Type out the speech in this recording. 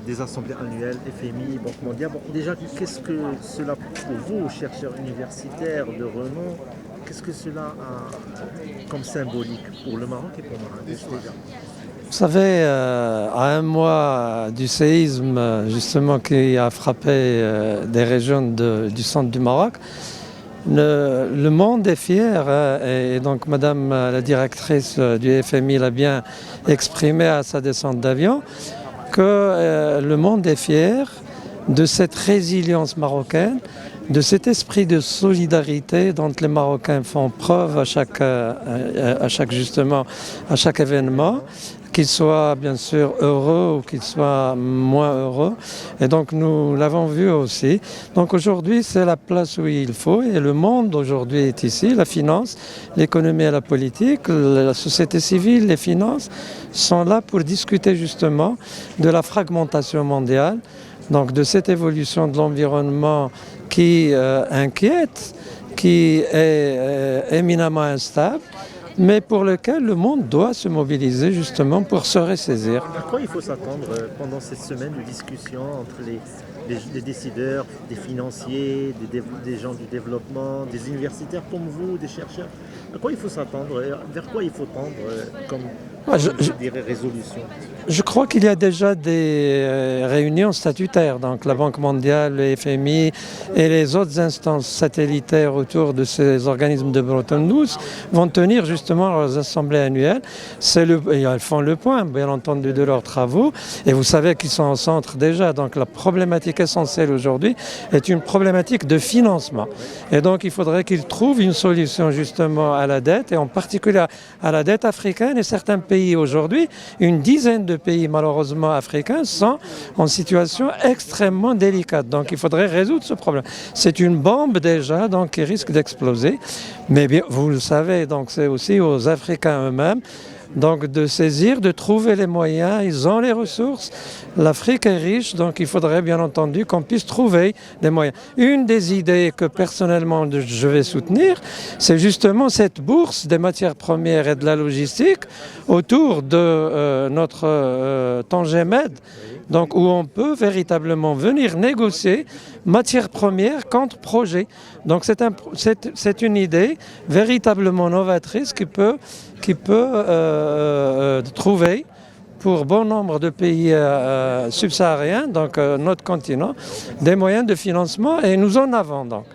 des assemblées annuelles, FMI, Banque mondiale. Bon, déjà, qu'est-ce que cela, pour vous, chercheurs universitaires de renom, qu'est-ce que cela a comme symbolique pour le Maroc et pour Marrakech déjà? Vous savez, à un mois du séisme justement qui a frappé des régions du centre du Maroc, le monde est fier et donc Madame la directrice du FMI l'a bien exprimé à sa descente d'avion, que le monde est fier de cette résilience marocaine, de cet esprit de solidarité dont les Marocains font preuve à chaque événement, qu'ils soient bien sûr heureux ou qu'ils soient moins heureux. Et donc nous l'avons vu aussi. Donc aujourd'hui c'est la place où il faut et le monde aujourd'hui est ici. La finance, l'économie et la politique, la société civile, les finances sont là pour discuter justement de la fragmentation mondiale, donc de cette évolution de l'environnement qui inquiète, qui est éminemment instable, mais pour lequel le monde doit se mobiliser justement pour se ressaisir. À quoi il faut s'attendre pendant cette semaine de discussion entre les décideurs, des financiers, des gens du développement, des universitaires comme vous, des chercheurs? À quoi il faut s'attendre? Vers quoi il faut tendre comme je dirais, résolution? Je crois qu'il y a déjà des réunions statutaires, donc la Banque mondiale, le FMI et les autres instances satellitaires autour de ces organismes de Bretton Woods vont tenir justement leurs assemblées annuelles. Et elles font le point, bien entendu, de leurs travaux. Et vous savez qu'ils sont au centre déjà. Donc la problématique essentielle aujourd'hui est une problématique de financement. Et donc il faudrait qu'ils trouvent une solution justement à la dette, et en particulier à la dette africaine. Et certains pays aujourd'hui, une dizaine de pays malheureusement africains sont en situation extrêmement délicate. Donc il faudrait résoudre ce problème. C'est une bombe déjà donc, qui risque d'exploser. Mais bien, vous le savez, donc c'est aussi aux Africains eux-mêmes donc de saisir, de trouver les moyens. Ils ont les ressources. L'Afrique est riche, donc il faudrait bien entendu qu'on puisse trouver des moyens. Une des idées que personnellement je vais soutenir, c'est justement cette bourse des matières premières et de la logistique autour de notre Tangemed, donc où on peut véritablement venir négocier matières premières contre projet. Donc c'est une idée véritablement novatrice qui peut trouver pour bon nombre de pays subsahariens, donc notre continent, des moyens de financement, et nous en avons donc.